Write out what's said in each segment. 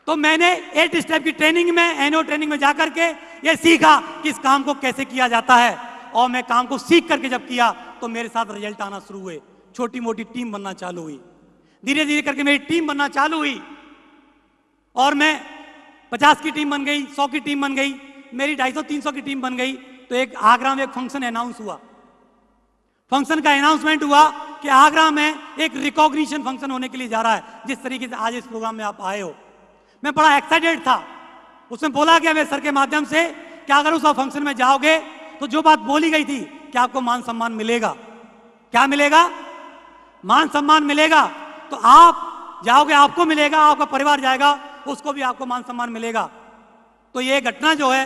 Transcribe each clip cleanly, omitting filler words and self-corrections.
तो मैंने 8 स्टेप की ट्रेनिंग में, एनओ ट्रेनिंग में जाकर के ये सीखा कि इस काम को कैसे किया जाता है। और मैं काम को सीख करके जब किया तो मेरे साथ रिजल्ट आना शुरू हुए, छोटी मोटी टीम बनना चालू हुई, धीरे धीरे करके मेरी टीम बनना चालू हुई और मैं 50 की टीम बन गई, 100 की टीम बन गई, मेरी 250-300 की टीम बन गई। तो एक आगरा में एक फंक्शन अनाउंस हुआ, फंक्शन का अनाउंसमेंट हुआ कि आगरा में एक रिकॉग्निशन फंक्शन होने के लिए जा रहा है, जिस तरीके से आज इस प्रोग्राम में आप आए हो। मैं बड़ा एक्साइटेड था। उसमें बोला गया मेरे सर के माध्यम से कि अगर उस फंक्शन में जाओगे तो जो बात बोली गई थी कि आपको मान सम्मान मिलेगा। क्या मिलेगा? मान सम्मान मिलेगा। तो आप जाओगे, आपको मिलेगा, आपका परिवार जाएगा, उसको भी आपको मान सम्मान मिलेगा। तो ये घटना जो है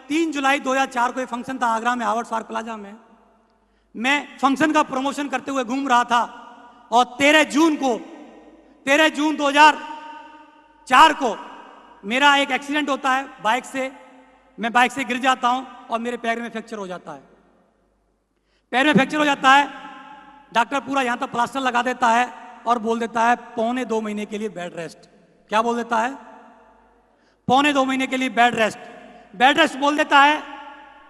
3 जुलाई 2004 को ये फंक्शन था आगरा में, हावर्ड पार्क प्लाजा में। मैं फंक्शन का प्रमोशन करते हुए घूम रहा था और 13 जून 2004 को मेरा एक एक्सीडेंट होता है बाइक से। मैं बाइक से गिर जाता हूं और मेरे पैर में फ्रैक्चर हो जाता है। पैर में फ्रैक्चर हो जाता है, डॉक्टर पूरा यहां तक प्लास्टर लगा देता है और बोल देता है 1.25 महीने के लिए बेड रेस्ट। क्या बोल देता है? 1.25 महीने के लिए बेड रेस्ट। बेड रेस्ट बोल देता है।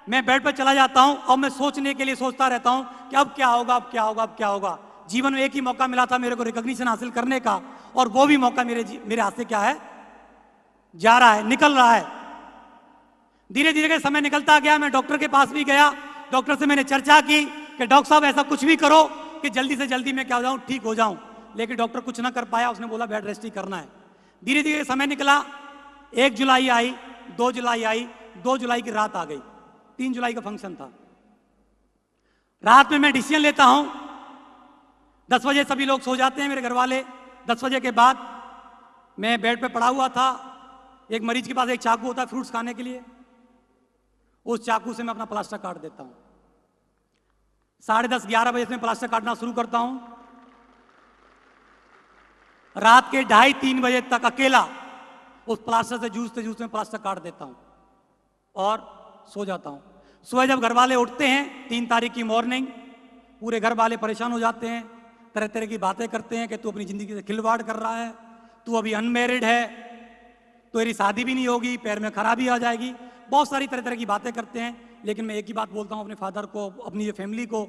मैं बेड पर चला जाता हूं और मैं सोचने के लिए सोचता रहता हूं कि अब क्या होगा, अब क्या होगा, अब क्या होगा। जीवन में एक ही मौका मिला था मेरे को रिकॉग्निशन हासिल करने का, और वो भी मौका मेरे हाथ से क्या है, जा रहा है, निकल रहा है। धीरे धीरे समय निकलता गया। मैं डॉक्टर के पास भी गया, डॉक्टर से मैंने चर्चा की कि डॉक्टर साहब ऐसा कुछ भी करो कि जल्दी से जल्दी मैं क्या हो जाऊं, ठीक हो जाऊं। लेकिन डॉक्टर कुछ ना कर पाया, उसने बोला बेड रेस्ट ही करना है। धीरे धीरे समय निकला, 1 जुलाई आई, 2 जुलाई आई, 2 जुलाई की रात आ गई, 3 जुलाई का फंक्शन था। रात में मैं डिसीजन लेता हूं, 10 बजे सभी लोग सो जाते हैं मेरे घर वाले। 10 बजे के बाद मैं बेड पे पड़ा हुआ था। एक मरीज के पास एक चाकू होता है फ्रूट्स खाने के लिए, उस चाकू से मैं अपना प्लास्टर काट देता हूं। 10:30 11 बजे से मैं प्लास्टर काटना शुरू करता हूं। रात के 2:30-3 बजे तक अकेला उस प्लास्टर से जूझते जूझते मैं प्लास्टर काट देता हूं और सो जाता हूं। सुबह जब घर वाले उठते हैं, 3 तारीख की मॉर्निंग, पूरे घर वाले परेशान हो जाते हैं, तरह तरह की बातें करते हैं कि तू अपनी जिंदगी से खिलवाड़ कर रहा है, तू अभी अनमैरिड है, तो तेरी शादी भी नहीं होगी, पैर में खराबी आ जाएगी, बहुत सारी तरह तरह की बातें करते हैं। लेकिन मैं एक ही बात बोलता हूं अपने फादर को, अपनी ये फैमिली को,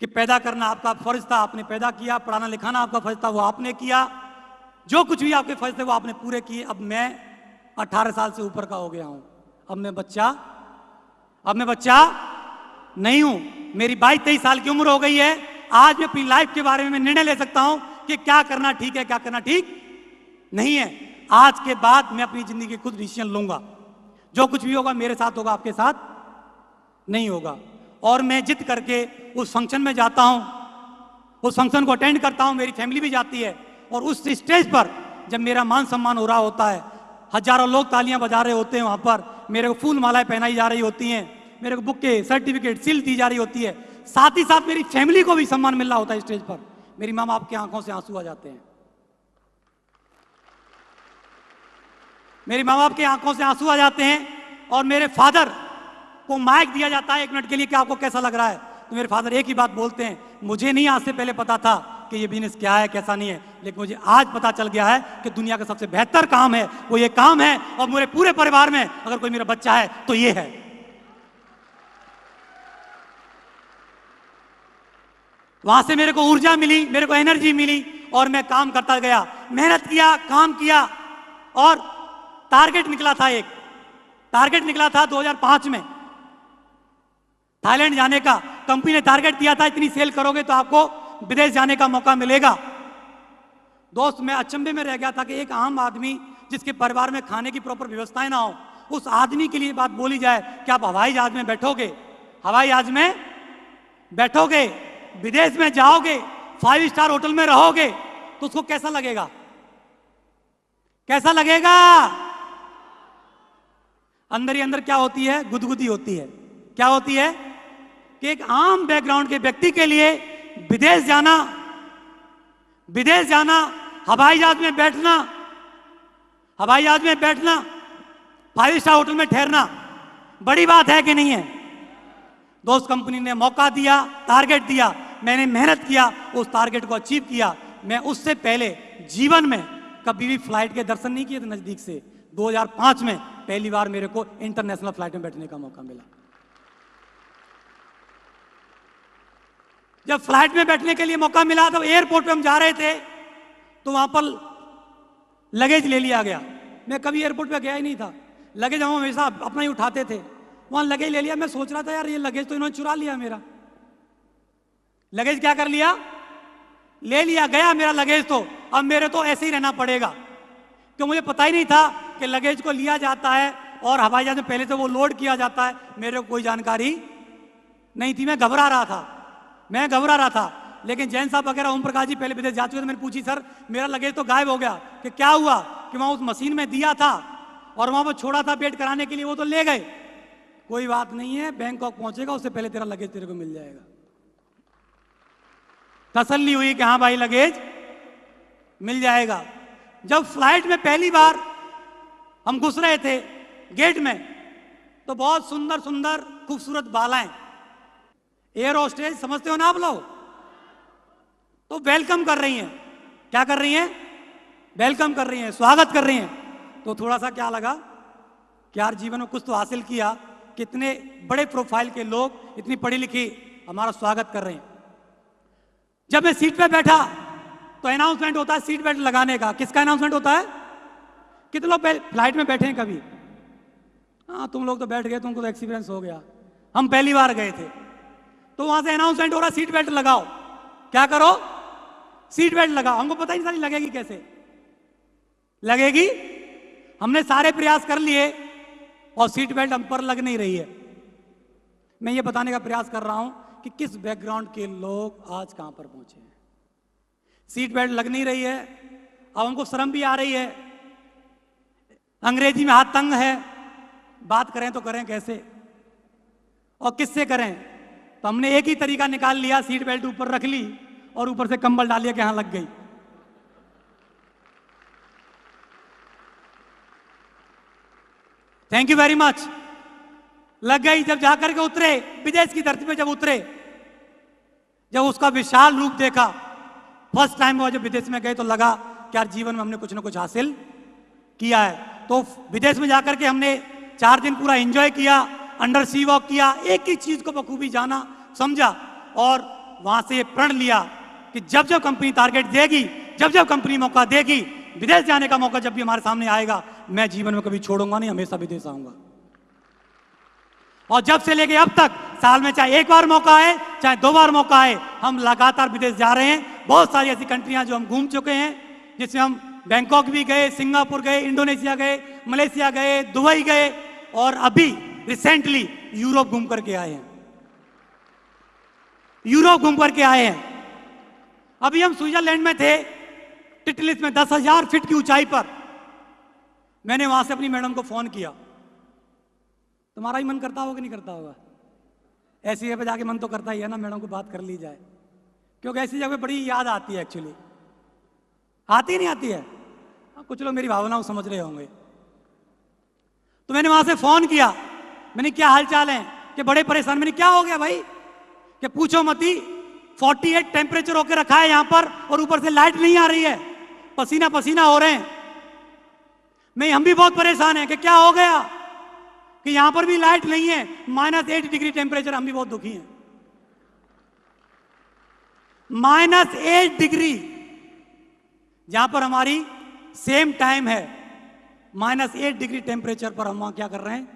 कि पैदा करना आपका फर्ज था, आपने पैदा किया, पढ़ाना लिखाना आपका फर्ज था, वो आपने किया, जो कुछ भी आपके फर्ज थे वो आपने पूरे किए। अब मैं 18 साल से ऊपर का हो गया हूं, अब मैं बच्चा नहीं हूं। मेरी 22-23 साल की उम्र हो गई है। आज मैं अपनी लाइफ के बारे में निर्णय ले सकता हूं कि क्या करना ठीक है, क्या करना ठीक नहीं है। आज के बाद मैं अपनी जिंदगी के खुद डिसीजन लूंगा। जो कुछ भी होगा मेरे साथ होगा, आपके साथ नहीं होगा। और मैं जिद करके उस फंक्शन में जाता हूं, उस फंक्शन को अटेंड करता हूं, मेरी फैमिली भी जाती है। और उस स्टेज पर जब मेरा मान सम्मान हो रहा होता है, हजारों लोग तालियां बजा रहे होते हैं, वहां पर मेरे को फूल मालाएं पहनाई जा रही होती हैं, मेरे को बुक्के, सर्टिफिकेट, सील दी जा रही होती है, साथ ही साथ मेरी फैमिली को भी सम्मान मिल रहा होता है स्टेज पर। मेरी माँ बाप की आंखों से आंसू आ जाते हैं, मेरी माँ बाप की आंखों से आंसू आ जाते हैं। और मेरे फादर को माइक दिया जाता है 1 मिनट के लिए कि आपको कैसा लग रहा है। तो मेरे फादर एक ही बात बोलते हैं, मुझे नहीं आज से पहले पता था कि ये बिजनेस क्या है, कैसा नहीं है, लेकिन मुझे आज पता चल गया है कि दुनिया का सबसे बेहतर काम है वो ये काम है, और मेरे पूरे परिवार में अगर कोई मेरा बच्चा है तो ये है। वहां से मेरे को ऊर्जा मिली, मेरे को एनर्जी मिली, और मैं काम करता गया, मेहनत किया, काम किया। और टारगेट निकला था, एक टारगेट निकला था 2005 में थाईलैंड जाने का। कंपनी ने टारगेट दिया था, इतनी सेल करोगे तो आपको विदेश जाने का मौका मिलेगा। दोस्त, मैं अचंभे में रह गया था कि एक आम आदमी जिसके परिवार में खाने की प्रॉपर व्यवस्थाएं ना हो, उस आदमी के लिए बात बोली जाए कि आप हवाई जहाज में बैठोगे, हवाई जहाज में बैठोगे, विदेश में जाओगे, 5 स्टार होटल में रहोगे, तो उसको कैसा लगेगा? कैसा लगेगा? अंदर ही अंदर क्या होती है? गुदगुदी होती है। क्या होती है? कि एक आम बैकग्राउंड के व्यक्ति के लिए विदेश जाना, हवाई जहाज में बैठना, 5 स्टार होटल में ठहरना बड़ी बात है कि नहीं है? दोस्त, कंपनी ने मौका दिया, टारगेट दिया, मैंने मेहनत किया, उस टारगेट को अचीव किया। मैं उससे पहले जीवन में कभी भी फ्लाइट के दर्शन नहीं किए थे नजदीक से। 2005 में पहली बार मेरे को इंटरनेशनल फ्लाइट में बैठने का मौका मिला। जब फ्लाइट में बैठने के लिए मौका मिला तो एयरपोर्ट पे हम जा रहे थे तो वहां पर लगेज ले लिया गया। मैं कभी एयरपोर्ट पे गया ही नहीं था, लगेज हम हमेशा अपना ही उठाते थे। वहां लगेज ले लिया, मैं सोच रहा था यार ये लगेज तो इन्होंने चुरा लिया मेरा। लगेज क्या कर लिया, ले लिया, गया मेरा लगेज। तो अब मेरे तो ऐसे ही रहना पड़ेगा, क्यों मुझे पता ही नहीं था कि लगेज को लिया जाता है और हवाई जहाज में पहले से वो लोड किया जाता है। मेरे को कोई जानकारी नहीं थी, मैं घबरा रहा था। लेकिन जैन साहब वगैरह ओम प्रकाश जी पहले विदेश जा चुके थे। मैंने पूछी सर मेरा लगेज तो गायब हो गया, कि क्या हुआ, कि वहां उस मशीन में दिया था और वहां पर छोड़ा था वेट कराने के लिए, वो तो ले गए। कोई बात नहीं है, बैंकॉक पहुंचेगा उससे पहले तेरा लगेज तेरे को मिल जाएगा। तसल्ली हुई कि हाँ भाई लगेज मिल जाएगा। जब फ्लाइट में पहली बार हम घुस रहे थे गेट में तो बहुत सुंदर सुंदर खूबसूरत बालाएं, एयर होस्टेस समझते हो ना आप लोग, तो वेलकम कर रही हैं। क्या कर रही हैं, वेलकम कर रही हैं, स्वागत कर रही हैं। तो थोड़ा सा क्या लगा कि यार जीवन में कुछ तो हासिल किया, कितने बड़े प्रोफाइल के लोग इतनी पढ़ी लिखी हमारा स्वागत कर रहे हैं। जब मैं सीट पे बैठा तो अनाउंसमेंट होता है सीट बेल्ट लगाने का। किसका अनाउंसमेंट होता है, कितने लोग फ्लाइट में बैठे हैं कभी? हाँ तुम लोग तो बैठ गए, तुमको तो एक्सपीरियंस हो गया, हम पहली बार गए थे। तो वहां से अनाउंसमेंट हो रहा सीट बेल्ट लगाओ। क्या करो, सीट बेल्ट लगाओ। हमको पता ही नहीं लगेगी कैसे लगेगी, हमने सारे प्रयास कर लिए और सीट बेल्ट हम पर लग नहीं रही है। मैं ये बताने का प्रयास कर रहा हूं कि किस बैकग्राउंड के लोग आज कहां पर पहुंचे हैं। सीट बेल्ट लग नहीं रही है, अब हमको शर्म भी आ रही है, अंग्रेजी में हाथ तंग है, बात करें तो करें कैसे और किससे करें। तो हमने एक ही तरीका निकाल लिया, सीट बेल्ट ऊपर रख ली और ऊपर से कंबल डाल लिया कि यहां लग गई। Thank you very much. लग गई। जब जाकर के उतरे विदेश की धरती पे, जब उतरे, जब उसका विशाल रूप देखा, फर्स्ट टाइम वो जब विदेश में गए तो लगा कि यार जीवन में हमने कुछ ना कुछ हासिल किया है। तो विदेश में जाकर के हमने 4 दिन पूरा एंजॉय किया, अंडर सी वॉक किया, एक ही चीज को बखूबी जाना समझा और वहां से ये प्रण लिया कि जब जब कंपनी टारगेट देगी, जब जब कंपनी मौका देगी, विदेश जाने का मौका जब भी हमारे सामने आएगा, मैं जीवन में कभी छोड़ूंगा नहीं, हमेशा विदेश आऊंगा। और जब से लेके अब तक साल में चाहे एक बार मौका आए चाहे 2 बार मौका आए, हम लगातार विदेश जा रहे हैं। बहुत सारी ऐसी कंट्रियां जो हम घूम चुके हैं, जिसमें हम बैंकॉक भी गए, सिंगापुर गए, इंडोनेशिया गए, मलेशिया गए, दुबई गए और अभी रिसेंटली यूरोप घूम करके आए हैं। यूरोप घूम करके आए हैं। अभी हम स्विट्जरलैंड में थे, टिटलिस में 10,000 फीट की ऊंचाई पर। मैंने वहां से अपनी मैडम को फोन किया। तुम्हारा ही मन करता होगा कि नहीं करता होगा? ऐसी जगह पे जाके मन तो करता ही है ना, मैडम को बात कर ली जाए, क्योंकि ऐसी जगह बड़ी याद आती है। एक्चुअली आती नहीं आती है, कुछ लोग मेरी भावनाओं समझ रहे होंगे। तो मैंने वहां से फोन किया, मैंने क्या हाल चाल है, कि बड़े परेशान। मैंने क्या हो गया भाई, कि पूछो मती, 48 टेम्परेचर होकर रखा है यहां पर और ऊपर से लाइट नहीं आ रही है, पसीना पसीना हो रहे हैं। हम भी बहुत परेशान हैं कि क्या हो गया, कि यहां पर भी लाइट नहीं है, -8 डिग्री टेम्परेचर, हम भी बहुत दुखी हैं। -8 डिग्री, जहां पर हमारी सेम टाइम है, -8 डिग्री टेम्परेचर पर हम वहां क्या कर रहे हैं,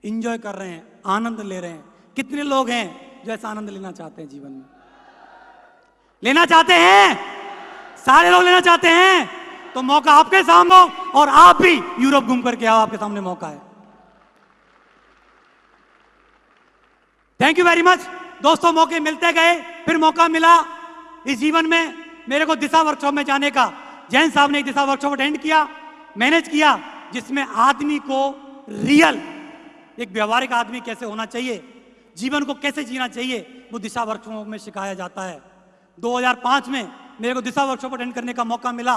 इंजॉय कर रहे हैं, आनंद ले रहे हैं। कितने लोग हैं जो ऐसा आनंद लेना चाहते हैं जीवन में? लेना चाहते हैं, सारे लोग लेना चाहते हैं। तो मौका आपके सामने हो और आप भी यूरोप घूम करके आओ, आपके सामने मौका है। थैंक यू वेरी मच दोस्तों। मौके मिलते गए, फिर मौका मिला इस जीवन में मेरे को दिशा वर्कशॉप में जाने का। जैन साहब ने एक दिशा वर्कशॉप अटेंड किया, मैनेज किया, जिसमें आदमी को रियल एक व्यवहारिक आदमी कैसे होना चाहिए, जीवन को कैसे जीना चाहिए, वो दिशा वर्कशॉप में सिखाया जाता है। 2005 में मेरे को दिशा वर्कशॉप अटेंड करने का मौका मिला,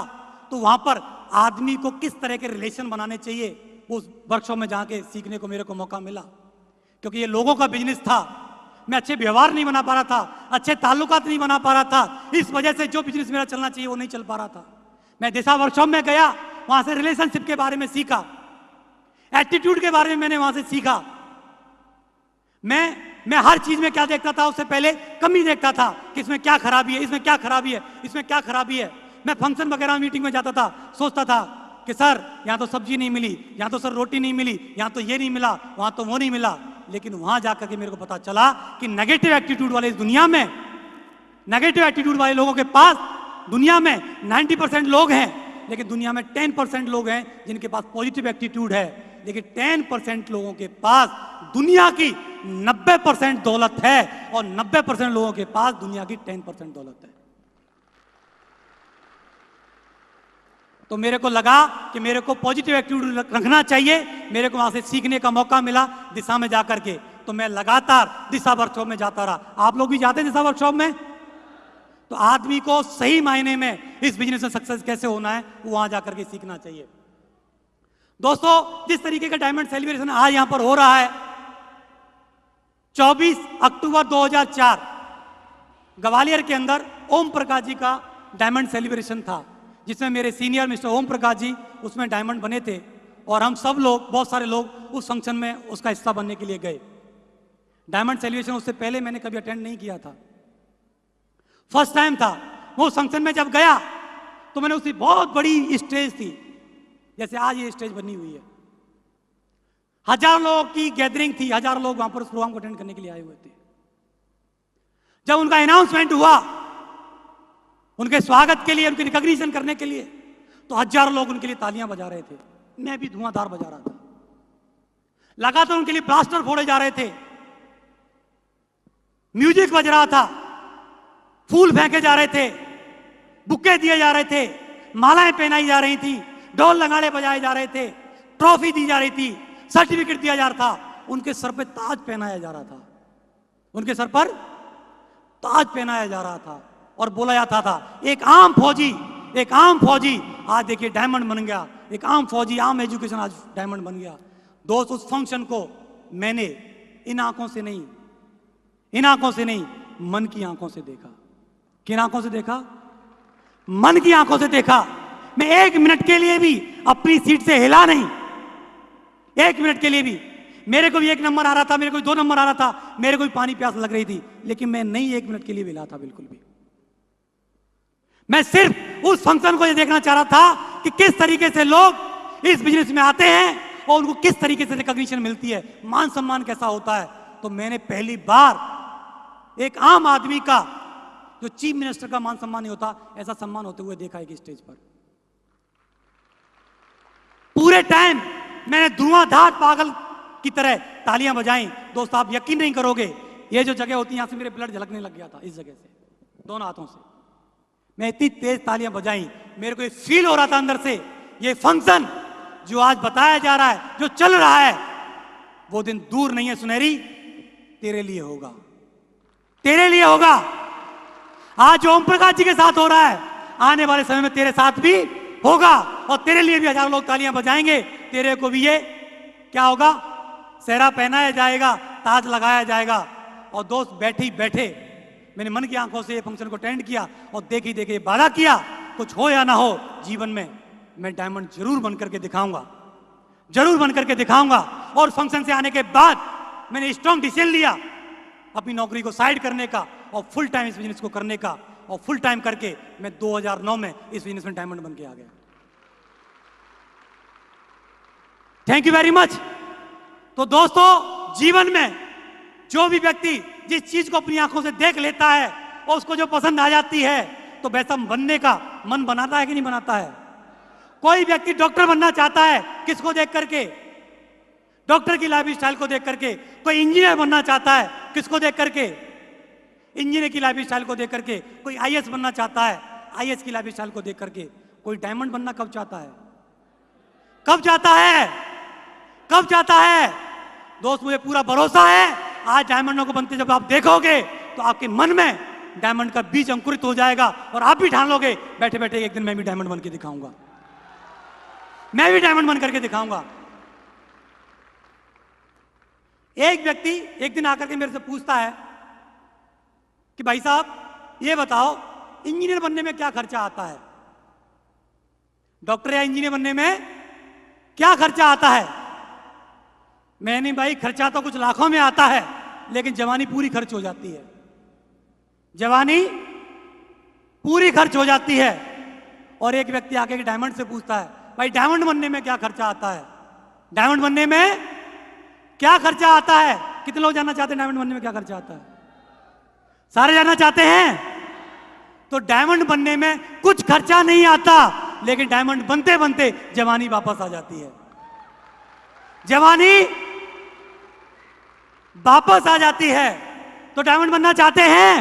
तो वहां पर आदमी को किस तरह के रिलेशन बनाने चाहिए, उस वर्कशॉप में जाके सीखने को मेरे को मौका मिला। क्योंकि ये लोगों का बिजनेस था, मैं अच्छे व्यवहार नहीं बना पा रहा था, अच्छे ताल्लुकात नहीं बना पा रहा था। इस वजह से जो बिजनेस मेरा चलना चाहिए वो नहीं चल पा रहा था। मैं दिशा वर्कशॉप में गया, वहां से रिलेशनशिप के बारे में सीखा, एटीट्यूड के बारे में मैंने वहां से सीखा। मैं हर चीज में क्या देखता था, उससे पहले कमी देखता था कि इसमें क्या खराबी है, इसमें क्या खराबी है, इसमें क्या खराबी है। मैं फंक्शन वगैरह मीटिंग में जाता था, सोचता था कि सर यहाँ तो सब्जी नहीं मिली, यहाँ तो सर रोटी नहीं मिली, यहाँ तो ये नहीं मिला, वहां तो वो नहीं मिला। लेकिन वहां जाकर के मेरे को पता चला कि नेगेटिव एटीट्यूड वाले इस दुनिया में, नेगेटिव एटीट्यूड वाले लोगों के पास दुनिया में 90% लोग हैं, लेकिन दुनिया में 10% लोग हैं जिनके पास पॉजिटिव एटीट्यूड है। लेकिन 10% लोगों के पास दुनिया की 90% दौलत है और 90% लोगों के पास दुनिया की 10% दौलत है। तो मेरे को लगा कि मेरे को पॉजिटिव एटीट्यूड रखना चाहिए। मेरे को वहां से सीखने का मौका मिला दिशा में जाकर के, तो मैं लगातार दिशा वर्कशॉप में जाता रहा। आप लोग भी जाते हैं दिशा वर्कशॉप में? तो आदमी को सही मायने में इस बिजनेस में सक्सेस कैसे होना है वो वहां जाकर के सीखना चाहिए। दोस्तों, जिस तरीके का डायमंड सेलिब्रेशन आज यहां पर हो रहा है, 24 अक्टूबर 2004 ग्वालियर के अंदर ओम प्रकाश जी का डायमंड सेलिब्रेशन था, जिसमें मेरे सीनियर मिस्टर ओम प्रकाश जी उसमें डायमंड बने थे और हम सब लोग, बहुत सारे लोग उस फंक्शन में उसका हिस्सा बनने के लिए गए। डायमंड सेलिब्रेशन उससे पहले मैंने कभी अटेंड नहीं किया था, फर्स्ट टाइम था। वो फंक्शन में जब गया तो मैंने उसकी बहुत बड़ी स्टेज थी, जैसे आज ये स्टेज बनी हुई है, हजारों लोगों की गैदरिंग थी, हजारों लोग वहां पर उस प्रोग्राम को अटेंड करने के लिए आए हुए थे। जब उनका अनाउंसमेंट हुआ, उनके स्वागत के लिए, उनके रिकॉग्निशन करने के लिए, तो हजारों लोग उनके लिए तालियां बजा रहे थे, मैं भी धुआंधार बजा रहा था। लगातार उनके लिए ब्लास्टर फोड़े जा रहे थे, म्यूजिक बज रहा था, फूल फेंके जा रहे थे, बुक्के दिए जा रहे थे, मालाएं पहनाई जा रही थी, ढोल नगाड़े बजाए जा रहे थे, ट्रॉफी दी जा रही थी, सर्टिफिकेट दिया जा रहा था, उनके सर पे ताज पहनाया जा रहा था, उनके सर पर ताज पहनाया जा रहा था और बोला जाता था एक आम फौजी आज देखिए डायमंड बन गया, एक आम फौजी, आम एजुकेशन आज डायमंड बन गया। दोस्त, उस फंक्शन को मैंने इन आंखों से नहीं, मन की आंखों से देखा। किन आंखों से देखा? मन की आंखों से देखा। मैं 1 मिनट के लिए भी अपनी सीट से हिला नहीं, 1 मिनट के लिए भी। मेरे को भी 1 नंबर आ रहा था, मेरे को भी 2 नंबर आ रहा था, मेरे को भी पानी प्यास लग रही थी, लेकिन मैं नहीं 1 मिनट के लिए भी हिला था, बिल्कुल भी। मैं सिर्फ उस फंक्शन को ये देखना चाह रहा था कि किस तरीके से लोग इस बिजनेस में आते हैं और उनको किस तरीके से रिकॉग्निशन मिलती है, मान सम्मान कैसा होता है। तो मैंने पहली बार एक आम आदमी का, जो चीफ मिनिस्टर का मान सम्मान नहीं होता, ऐसा सम्मान होते हुए देखा है स्टेज पर। पूरे टाइम मैंने धुआंधार पागल की तरह तालियां बजाई। दोस्त, आप यकीन नहीं करोगे, ये जो जगह होती है, यहां से मेरे ब्लड झलकने लग गया था, इस जगह से, दोनों हाथों से मैं इतनी तेज तालियां बजाई। मेरे को ये फील हो रहा था अंदर से, ये फंक्शन जो आज बताया जा रहा है, जो चल रहा है, वो दिन दूर नहीं है सुनहरी, तेरे लिए होगा, तेरे लिए होगा। आज जो ओम प्रकाश जी के साथ हो रहा है, आने वाले समय में तेरे साथ भी होगा और तेरे लिए भी हजारों लोग तालियां बजाएंगे। तेरे को भी ये क्या होगा, सेहरा पहनाया जाएगा, ताज लगाया जाएगा। और दोस्त, बैठे ही बैठे मैंने मन की आंखों से ये फंक्शन को अटेंड किया और देखी देखे वादा किया, कुछ हो या ना हो जीवन में मैं डायमंड जरूर बन करके दिखाऊंगा, जरूर बन करके दिखाऊंगा। और फंक्शन से आने के बाद मैंने स्ट्रॉन्ग डिसीजन लिया अपनी नौकरी को साइड करने का और फुल टाइम इस बिजनेस को करने का। और फुल टाइम करके मैं 2009 में इस बिजनेस में डायमंड बन के आ गया। Thank you very much. तो दोस्तों, जीवन में जो भी व्यक्ति जिस चीज को अपनी आंखों से देख लेता है और उसको जो पसंद आ जाती है, तो वैसा बनने का मन बनाता है कि नहीं बनाता है? कोई व्यक्ति डॉक्टर बनना चाहता है, किसको देख करके? डॉक्टर की लाइफ स्टाइल को देख करके। कोई इंजीनियर बनना चाहता है, किसको देख करके? इंजीनियर की लाइफ स्टाइल को देख करके। कोई आईएएस बनना चाहता है, आईएएस की लाइफ स्टाइल को देख करके। कोई डायमंड बनना कब चाहता है? कब चाहता है? कब चाहता है? दोस्त, मुझे पूरा भरोसा है, आज डायमंडों को बनते जब आप देखोगे तो आपके मन में डायमंड का बीज अंकुरित हो जाएगा और आप भी ठान लोगे, बैठे बैठे एक दिन मैं भी डायमंड बन के दिखाऊंगा, मैं भी डायमंड बन करके दिखाऊंगा। एक व्यक्ति एक दिन आकर के मेरे से पूछता है कि भाई साहब, ये बताओ इंजीनियर बनने में क्या खर्चा आता है? डॉक्टर या इंजीनियर बनने में क्या खर्चा आता है? मैंने भाई खर्चा तो कुछ लाखों में आता है, लेकिन जवानी पूरी खर्च हो जाती है। जवानी पूरी खर्च हो जाती है। और एक व्यक्ति आके के डायमंड से पूछता है, भाई डायमंड बनने में क्या खर्चा आता है? डायमंड बनने में क्या खर्चा आता है? कितने लोग जानना चाहते हैं डायमंड बनने में क्या खर्चा आता है? सारे जानना चाहते हैं? तो डायमंड बनने में कुछ खर्चा नहीं आता, लेकिन डायमंड बनते बनते जवानी वापस आ जाती है। जवानी वापस आ जाती है। तो डायमंड बनना चाहते हैं?